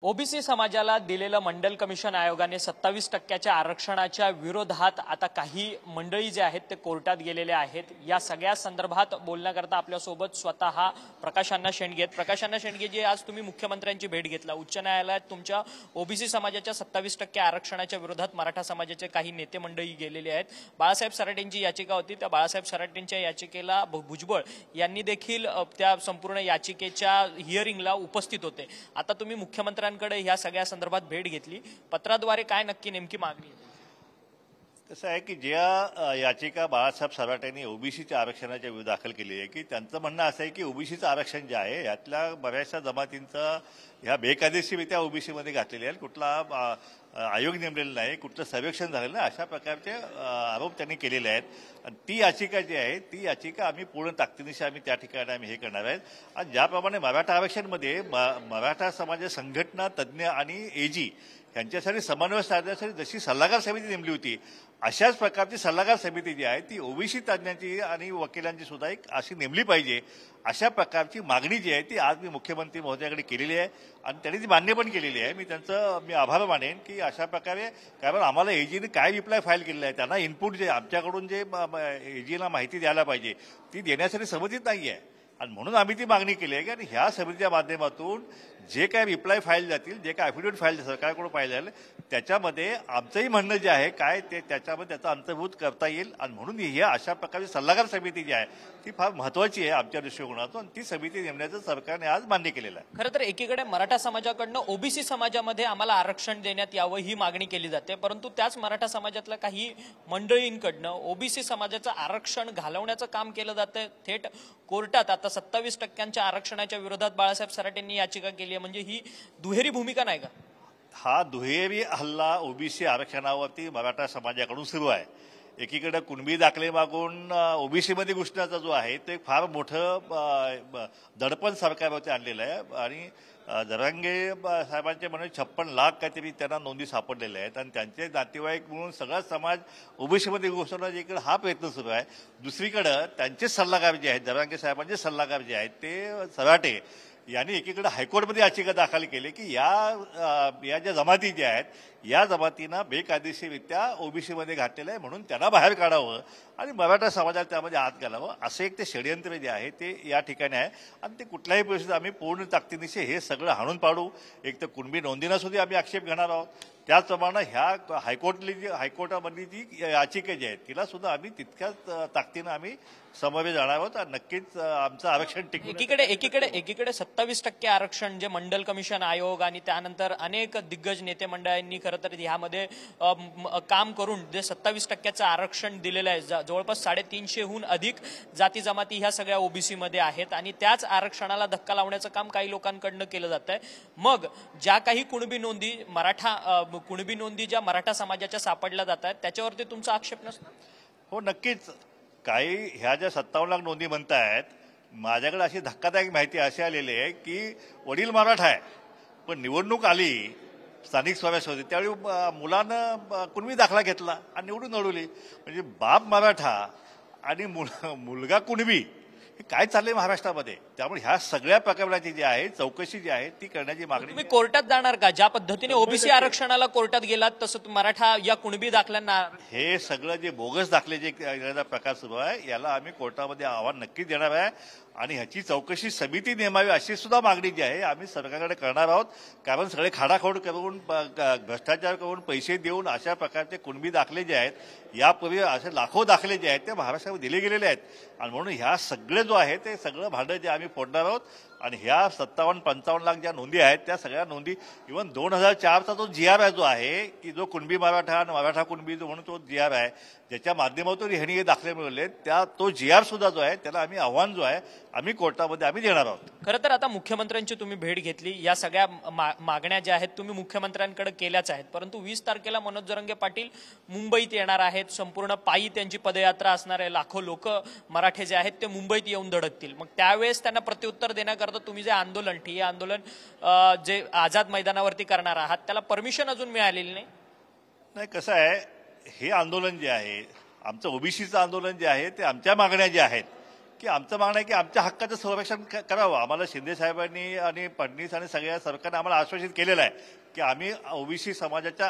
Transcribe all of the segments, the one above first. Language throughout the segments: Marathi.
ओबीसी समाजाला दिलेलं मंडल कमिशन आयोगाने 27% आरक्षणाच्या विरोधात आता काही मंडळी जे आहेत ते कोर्टात गेलेले आहेत। या सगळ्या संदर्भात बोलण्याकरता आपल्या सोबत स्वतः प्रकाश अण्णा शेंडगे आहेत। प्रकाश अण्णा शेंडगे जी आज तुम्ही मुख्यमंत्र्यांची भेट घेतला, उच्च न्यायालयात तुमच्या ओबीसी समाजाच्या 27% आरक्षणाच्या विरोधात मराठा समाजाचे काही नेते मंडळी गेलेले आहेत। बाळासाहेब सराटेंची याचिका होती, त्या बाळासाहेब सराटेंच्या याचिकेला भुजबळ यांनी देखील त्या संपूर्ण याचिकेच्या हिअरिंगला उपस्थित होते। आता तुम्ही मुख्यमंत्री ह्या सगळ्या संदर्भात भेट घेतली, पत्राद्वारे काय नक्की नेमकी मागणी आहे? कसं आहे की ज्या याचिका बाळासाहेब सराटेंनी ओबीसीच्या आरक्षणाच्या विरोधात दाखल केली आहे की त्यांचं म्हणणं असं आहे की ओबीसीचं आरक्षण जे आहे यातल्या बऱ्याचशा जमातींचं ह्या बेकायदेशीररित्या ओबीसीमध्ये घातलेले आहे, कुठला आयोग नेमलेला नाही, कुठलं सर्वेक्षण झालेलं नाही, अशा प्रकारचे आरोप त्यांनी केलेले आहेत। आणि ती याचिका जी आहे ती याचिका आम्ही पूर्ण ताकदीनिशी आम्ही त्या ठिकाणी आम्ही हे करणार आहेत। आणि ज्याप्रमाणे मराठा आरक्षणमध्ये मराठा समाज संघटना तज्ज्ञ आणि एजी यांच्यासाठी समन्वय साधण्यासाठी जशी सल्लागार समिती नेमली होती, अशाच प्रकारची सल्लागार समिती जी आहे ती ओबीसी तज्ज्ञांची आणि वकिलांची सुद्धा एक अशी नेमली पाहिजे, अशा प्रकारची मागणी जी आहे ती आज मी मुख्यमंत्री महोदयाकडे केलेली आहे आणि त्यांनी ती मान्य पण केलेली आहे। मी आभार मानेन की अशा प्रकारे, कारण आम्हाला एजीने काय रिप्लाय फाईल केलेला आहे, त्यांना इनपुट जे आमच्याकडून जे एजीला माहिती द्यायला पाहिजे ती देण्यासाठी संमतीच नाही आहे आणि म्हणून आम्ही ती मागणी केली आहे की आणि ह्या समितीच्या माध्यमातून जे काय रिप्लाय फाईल जातील, जे काय ॲफिडेविट फाईल सरकारकडून फाईल जाईल, त्याच्यामध्ये आमचंही म्हणणं जे आहे काय ते त्याच्यामध्ये त्याचा अंतर्भूत करता येईल आणि म्हणून ही अशा प्रकारची सल्लागार समिती जी आहे ती फार महत्त्वाची आहे आमच्या दृष्टिकोनातून आणि ती समिती नेमण्याचं सरकारने आज मान्य केलेलं आहे। खरं तर एकीकडे मराठा समाजाकडनं ओबीसी समाजामध्ये आम्हाला आरक्षण देण्यात यावं ही मागणी केली जाते, परंतु त्याच मराठा समाजातल्या काही मंडळींकडनं ओबीसी समाजाचं आरक्षण घालवण्याचं काम केलं जातं थेट कोर्टात। आता 27% आरक्षणाच्या विरोधात बाळासाहेब सराटेंनी याचिका केली आहे, म्हणजे ही दुहेरी भूमिका नाही का? हा दुहेरी हल्ला ओबीसी आरक्षणावरती मराठा समाजाकडून सुरू आहे। एकीकडे कुणबी दाखले मागून ओबीसीमध्ये घुसण्याचा जो आहे ते फार मोठं दडपण सरकारवरती आणलेलं आहे आणि जरांगे साहेबांचे म्हणून 56 लाख काहीतरी त्यांना नोंदी सापडलेल्या आहेत आणि त्यांचे नातेवाईक म्हणून सगळा समाज ओबीसीमध्ये घुसवण्याचा इकडे हा प्रयत्न सुरू आहे। दुसरीकडे त्यांचे सल्लागार जे आहेत, जरांगे साहेबांचे सल्लागार जे आहेत ते सराटे यांनी एकीकडे हायकोर्टमध्ये याचिका दाखल केली की या ज्या जमाती ज्या आहेत या जमातींना बेकायदेशीररित्या ओबीसीमध्ये घातलेलं आहे, म्हणून त्यांना बाहेर काढावं आणि मराठा समाजाला त्यामध्ये आत घालावं, असं एक ते षडयंत्र जे आहे ते या ठिकाणी आहे आणि ते कुठल्याही परिस्थितीत आम्ही पूर्ण ताकदीनिशी हे सगळं हाणून पाडू। एक तर कुणबी नोंदींना सुद्धा आम्ही आक्षेप घेणार आहोत, त्याचप्रमाणे ह्या हायकोर्टामधली जी याचिका जी आहेत तिला सुद्धा आम्ही तितक्याच ताकदीनं आम्ही समोर जाणार आहोत आणि नक्कीच आमचं आरक्षण टिकवून। एकीकडे 27% आरक्षण जे मंडल कमिशन आयोग आणि त्यानंतर अनेक दिग्गज नेते मंडळांनी खरं तर ह्यामध्ये काम करून जे 27% आरक्षण दिलेलं आहे, जवळपास 350हून अधिक जाती जमाती ह्या सगळ्या ओबीसी मध्ये आहेत आणि त्याच आरक्षणाला धक्का लावण्याचं काम काही लोकांकडनं केलं जात आहे। मग ज्या काही कुणबी नोंदी ज्या मराठा समाजाच्या सापडल्या जात आहेत त्याच्यावरती तुमचा आक्षेप नसतो? हो नक्कीच, काही ह्या ज्या 57 लाख नोंदी म्हणतायत, माझ्याकडे अशी धक्कादायक माहिती अशी आलेली आहे की वडील मराठा आहे पण निवडणूक आली स्थानिक स्वराज्य होती त्यावेळी मुलानं कुणबी दाखला घेतला आणि निवडून लढवली, म्हणजे बाप मराठा आणि मुलगा कुणबी, हे काय चाललंय महाराष्ट्रामध्ये? त्यामुळे ह्या सगळ्या प्रकरणाची जी आहे चौकशी जी आहे ती करण्याची मागणी। तुम्ही कोर्टात जाणार का? ज्या पद्धतीने ओबीसी आरक्षणाला कोर्टात गेलात तसं मराठा या कुणबी दाखल्यांना हे सगळं जे बोगस दाखले जे प्रकार सुरू आहे याला आम्ही कोर्टामध्ये आव्हान नक्कीच देणार आहे आणि ह्याची चौकशी समिती नेमावी अशी सुद्धा मागणी जी आहे आम्ही सरकारकडे करणार आहोत, कारण सगळे खाडाखोड करून भ्रष्टाचार करून पैसे देऊन अशा प्रकारचे कुणबी दाखले जे आहेत यापूर्वी असे लाखो दाखले जे आहेत ते महाराष्ट्रामध्ये दिले गेलेले आहेत आणि म्हणून ह्या सगळे जो आहे ते सगळं भांडं जे आम्ही फोडणार आहोत आणि ह्या 57-55 लाख ज्या नोंदी आहेत त्या सगळ्या नोंदी इव्हन 2004चा जो GR जो आहे की जो कुणबी मराठा आणि मराठा कुणबी जो म्हणून तो GR आहे ज्याच्या माध्यमातून ह्यांनी हे दाखले मिळवले तो GR सुद्धा जो आहे त्याला आम्ही आव्हान जो आहे आम्ही कोर्टामध्ये आम्ही देणार आहोत। खरं तर आता मुख्यमंत्र्यांची तुम्ही भेट घेतली, या सगळ्या मागण्या ज्या आहेत तुम्ही मुख्यमंत्र्यांकडे केल्याच आहेत, परंतु 20 तारखेला मनोज जरांगे पाटील मुंबईत येणार आहेत, संपूर्ण पायी त्यांची पदयात्रा असणार आहे, लाखो लोक मराठे जे आहेत ते मुंबईत येऊन धडकतील, मग त्यावेळेस त्यांना प्रत्युत्तर देण्याकरता तुम्ही जे आंदोलन ठिय्या आंदोलन जे आझाद मैदानावरती करणार आहात त्याला परमिशन अजून मिळालेली नाही? कसं आहे, हे आंदोलन जे आहे आमचं ओबीसीचं आंदोलन जे आहे ते आमच्या मागण्या ज्या आहेत की आमचं मागणं आहे की आमच्या हक्काचं संरक्षण करावं. आम्हाला शिंदे साहेबांनी आणि फडणवीस आणि सगळ्या सरकारने आम्हाला आश्वासित केलेलं आहे की आम्ही ओबीसी समाजाच्या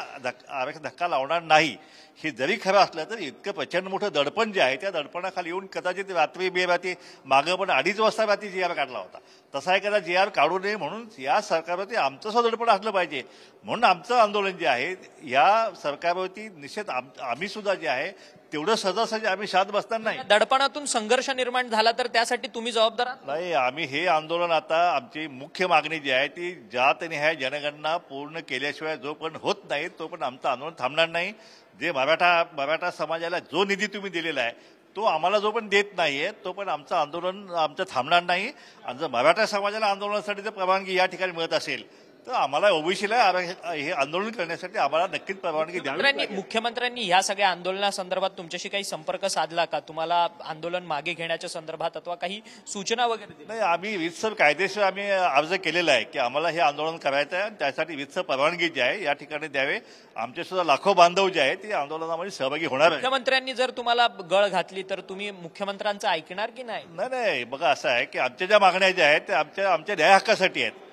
आरक्षण धक्का लावणार नाही. हे जरी खरं असलं तरी इतकं प्रचंड मोठं दडपण जे आहे त्या दडपणाखाली येऊन कदाचित रात्री बेरात्री मागं पण 2:30 वाजता रात्री GR काढला होता. तसा एखादा GR काढू नये म्हणून या सरकारवरती आमचं सुद्धा दडपण असलं पाहिजे. म्हणून आमचं आंदोलन जे आहे या सरकारवरती निश्चित आम्ही सुद्धा जे आहे तेवढं सहजासहजी आम्ही शांत बसणार नाही. दडपणातून संघर्ष निर्माण झाला तर त्यासाठी तुम्ही जबाबदार आहात? नाही, आम्ही हे आंदोलन आता आमची मुख्य मागणी जी आहे ती जातनिहाय जनगणना पूर्ण केल्याशिवाय जोपर्यंत होत नाही तोपर्यंत आमचं आंदोलन थांबणार नाही. जे मराठा समाजाला जो निधी तुम्ही दिलेला आहे तो आम्हाला जो पण देत नाहीये तो पण आमचं आंदोलन थांबणार नाही. आणि जर मराठा समाजाला आंदोलनासाठी जर परवानगी या ठिकाणी मिळत असेल तर आम्हाला ओबीसीला हे आंदोलन करण्यासाठी आम्हाला नक्कीच परवानगी द्यावी. मुख्यमंत्र्यांनी या सगळ्या आंदोलनासंदर्भात तुमच्याशी काही संपर्क साधला का? तुम्हाला आंदोलन मागे घेण्याच्या संदर्भात अथवा काही सूचना वगैरे दिल्या? नाही, आम्ही रीतसर कायदेशीर आम्ही अर्ज केलेला आहे की आम्हाला हे आंदोलन करायचं आहे आणि त्यासाठी रीतसर परवानगी जी आहे या ठिकाणी द्यावे. आमचे सुद्धा लाखो बांधव जे आहेत ते आंदोलनामध्ये सहभागी होणार आहे. मुख्यमंत्र्यांनी जर तुम्हाला गळ घातली तर तुम्ही मुख्यमंत्र्यांचं ऐकणार की नाही? नाही, बघा असं आहे की आमच्या ज्या मागण्या ज्या आहेत त्या आमच्या न्याय हक्कासाठी आहेत.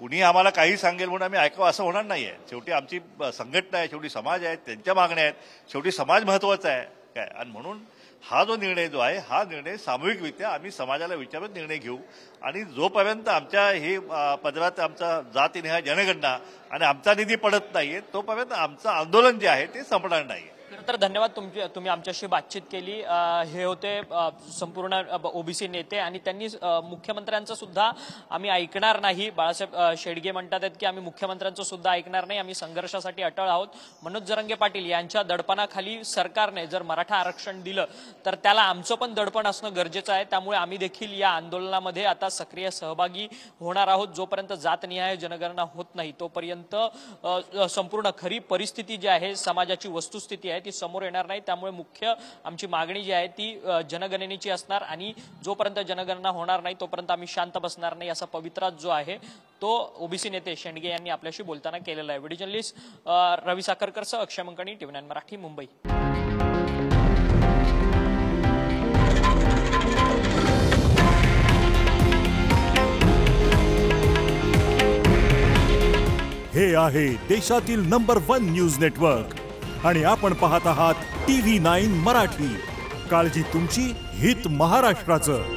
कुणी आम्हाला काही सांगेल म्हणून आम्ही ऐकावं असं होणार नाहीये. शेवटी आमची संघटना आहे, शेवटी समाज आहे, त्यांच्या मागण्या आहेत, शेवटी समाज महत्वाचा आहे काय. आणि म्हणून हा जो निर्णय जो आहे हा निर्णय सामूहिकरित्या आम्ही समाजाला विचारून निर्णय घेऊ. आणि जोपर्यंत आमच्या हे पदरात आमचा जातीनिहाय जनगणना आणि आमचा निधी पडत नाहीये तोपर्यंत आमचं आंदोलन जे आहे ते संपणार नाही. तर धन्यवाद. तुम्ही आमच्याशी बातचीत केली. हे होते संपूर्ण ओबीसी नेते आणि त्यांनी मुख्यमंत्र्यांचं सुद्धा आम्ही ऐकणार नाही. बाळासाहेब शेडगे म्हणतात की आम्ही मुख्यमंत्र्यांचं सुद्धा ऐकणार नाही, आम्ही संघर्षासाठी अटळ आहोत. मनोज जरांगे पाटील यांच्या दडपणाखाली सरकारने जर मराठा आरक्षण दिलं तर त्याला आमचं पण दडपण असणं गरजेचं आहे. त्यामुळे आम्ही देखील या आंदोलनामध्ये आता सक्रिय सहभागी होणार आहोत. जोपर्यंत जातनिहाय जनगणना होत नाही तोपर्यंत संपूर्ण खरी परिस्थिती जी आहे, समाजाची वस्तुस्थिती आहे ती समोर येणार नाही. त्यामुळे मुख्य आमची मागणी जी आहे ती जनगणनेची असणार आणि जोपर्यंत जनगणना होणार नाही तोपर्यंत आम्ही शांत बसणार नाही असा पवित्रा जो आहे तो ओबीसी नेते शेंडगे यांनी आपल्याशी बोलताना केलेला आहे. व्हिडिओ जर्नलिस्ट रवी साखरकरसह अक्षय मंकणी, TV9 मराठी, मुंबई. हे आहे देशातील नंबर 1 न्यूज नेटवर्क आणि आपण पाहत आहात TV9 मराठी. काळजी तुमची, हित महाराष्ट्राचं.